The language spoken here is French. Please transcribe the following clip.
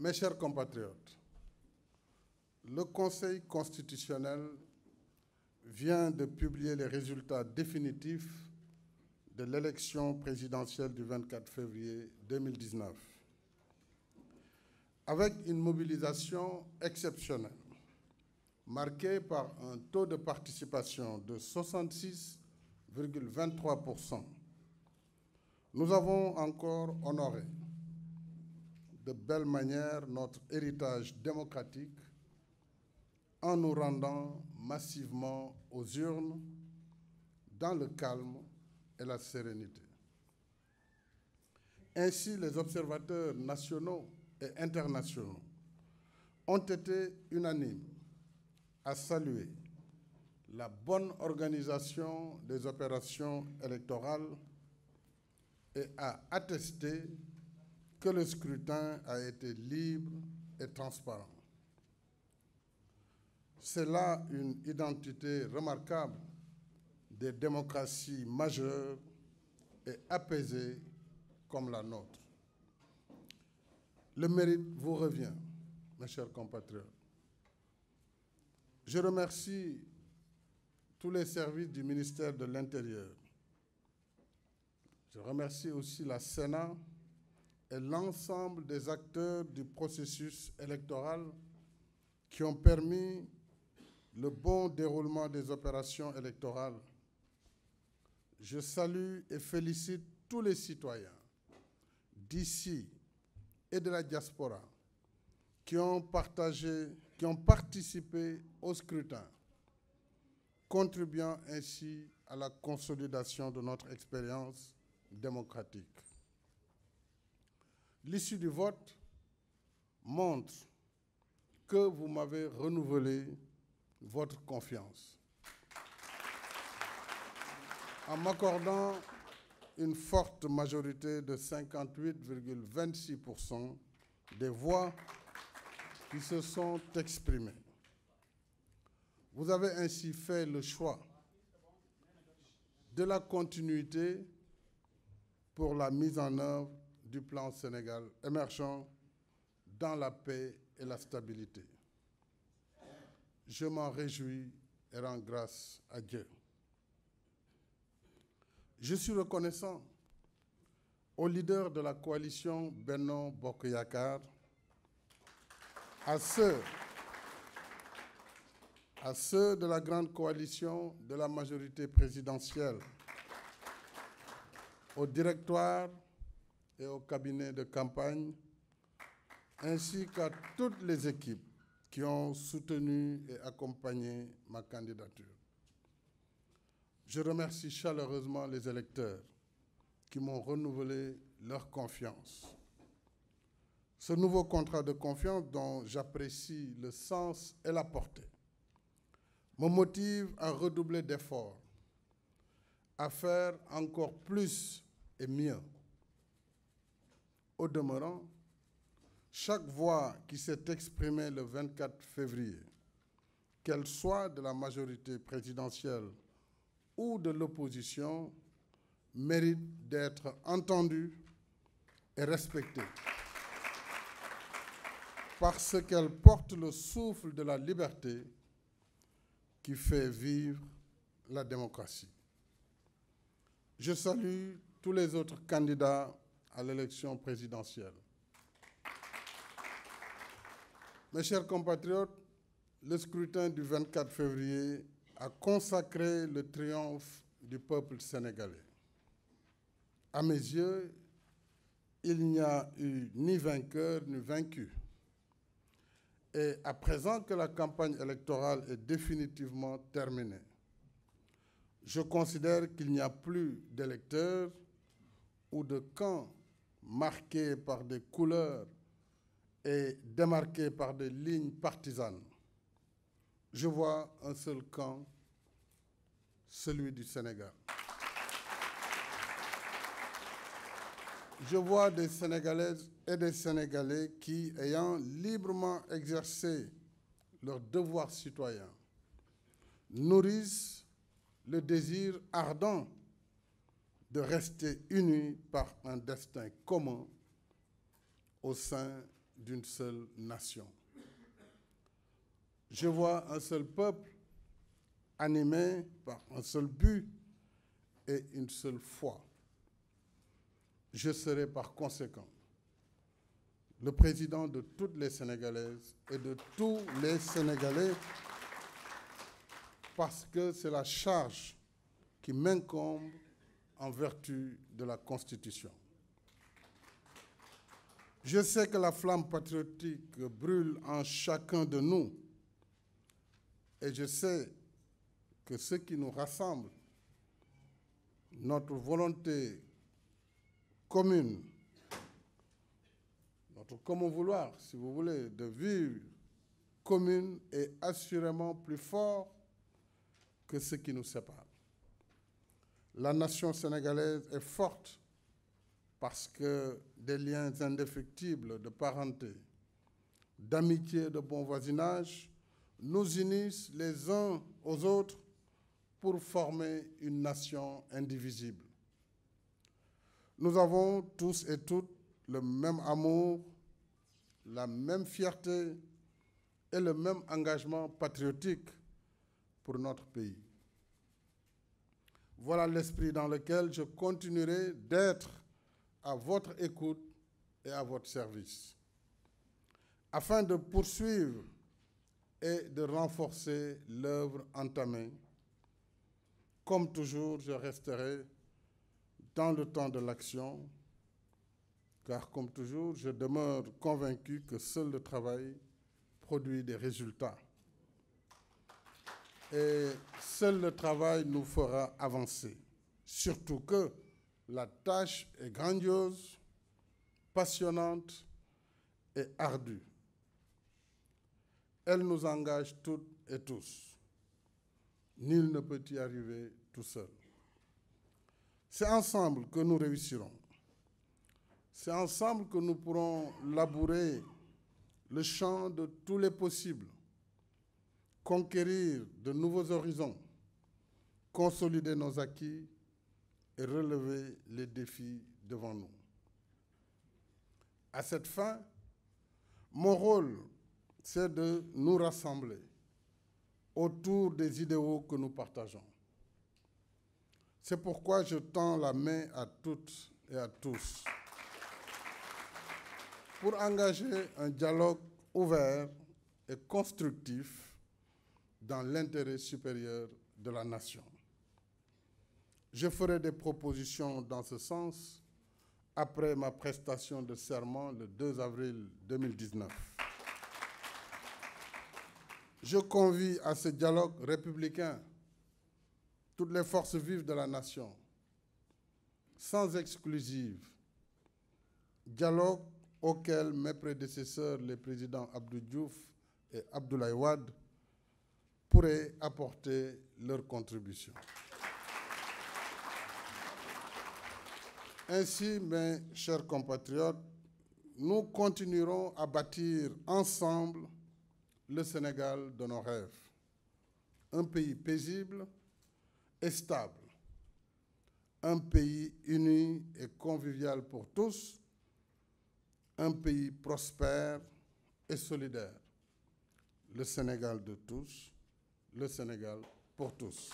Mes chers compatriotes, le Conseil constitutionnel vient de publier les résultats définitifs de l'élection présidentielle du 24 février 2019. Avec une mobilisation exceptionnelle, marquée par un taux de participation de 66,23%, nous avons encore honoré de belle manière notre héritage démocratique en nous rendant massivement aux urnes dans le calme et la sérénité. Ainsi, les observateurs nationaux et internationaux ont été unanimes à saluer la bonne organisation des opérations électorales et à attester que le scrutin a été libre et transparent. C'est là une identité remarquable des démocraties majeures et apaisées comme la nôtre. Le mérite vous revient, mes chers compatriotes. Je remercie tous les services du ministère de l'Intérieur. Je remercie aussi la Sénat et l'ensemble des acteurs du processus électoral qui ont permis le bon déroulement des opérations électorales. Je salue et félicite tous les citoyens d'ici et de la diaspora qui ont participé au scrutin, contribuant ainsi à la consolidation de notre expérience démocratique. L'issue du vote montre que vous m'avez renouvelé votre confiance en m'accordant une forte majorité de 58,26% des voix qui se sont exprimées. Vous avez ainsi fait le choix de la continuité pour la mise en œuvre du plan Sénégal émergent dans la paix et la stabilité. Je m'en réjouis et rends grâce à Dieu. Je suis reconnaissant aux leaders de la coalition Benno Bokk Yakaar, à ceux de la grande coalition de la majorité présidentielle, au directoire et au cabinet de campagne, ainsi qu'à toutes les équipes qui ont soutenu et accompagné ma candidature. Je remercie chaleureusement les électeurs qui m'ont renouvelé leur confiance. Ce nouveau contrat de confiance dont j'apprécie le sens et la portée me motive à redoubler d'efforts, à faire encore plus et mieux. Au demeurant, chaque voix qui s'est exprimée le 24 février, qu'elle soit de la majorité présidentielle ou de l'opposition, mérite d'être entendue et respectée parce qu'elle porte le souffle de la liberté qui fait vivre la démocratie. Je salue tous les autres candidats à l'élection présidentielle. Mes chers compatriotes, le scrutin du 24 février a consacré le triomphe du peuple sénégalais. À mes yeux, il n'y a eu ni vainqueur ni vaincu. Et à présent que la campagne électorale est définitivement terminée, je considère qu'il n'y a plus d'électeurs ou de camps marqués par des couleurs et démarqués par des lignes partisanes. Je vois un seul camp, celui du Sénégal. Je vois des Sénégalaises et des Sénégalais qui, ayant librement exercé leur devoir citoyen, nourrissent le désir ardent de rester unis par un destin commun au sein d'une seule nation. Je vois un seul peuple animé par un seul but et une seule foi. Je serai par conséquent le président de toutes les Sénégalaises et de tous les Sénégalais parce que c'est la charge qui m'incombe en vertu de la Constitution. Je sais que la flamme patriotique brûle en chacun de nous et je sais que ce qui nous rassemble, notre volonté commune, notre commun vouloir, si vous voulez, de vivre commune est assurément plus fort que ce qui nous sépare. La nation sénégalaise est forte parce que des liens indéfectibles de parenté, d'amitié et de bon voisinage nous unissent les uns aux autres pour former une nation indivisible. Nous avons tous et toutes le même amour, la même fierté et le même engagement patriotique pour notre pays. Voilà l'esprit dans lequel je continuerai d'être à votre écoute et à votre service, afin de poursuivre et de renforcer l'œuvre entamée. Comme toujours, je resterai dans le temps de l'action, car comme toujours, je demeure convaincu que seul le travail produit des résultats. Et seul le travail nous fera avancer, surtout que la tâche est grandiose, passionnante et ardue. Elle nous engage toutes et tous. Nul ne peut y arriver tout seul. C'est ensemble que nous réussirons. C'est ensemble que nous pourrons labourer le champ de tous les possibles, conquérir de nouveaux horizons, consolider nos acquis et relever les défis devant nous. À cette fin, mon rôle, c'est de nous rassembler autour des idéaux que nous partageons. C'est pourquoi je tends la main à toutes et à tous pour engager un dialogue ouvert et constructif dans l'intérêt supérieur de la nation. Je ferai des propositions dans ce sens après ma prestation de serment le 2 avril 2019. Je convie à ce dialogue républicain toutes les forces vives de la nation, sans exclusive, dialogue auquel mes prédécesseurs, les présidents Abdou Diouf et Abdoulaye Wade, pourraient apporter leur contribution. Ainsi, mes chers compatriotes, nous continuerons à bâtir ensemble le Sénégal de nos rêves. Un pays paisible et stable. Un pays uni et convivial pour tous. Un pays prospère et solidaire. Le Sénégal de tous. Le Sénégal pour tous.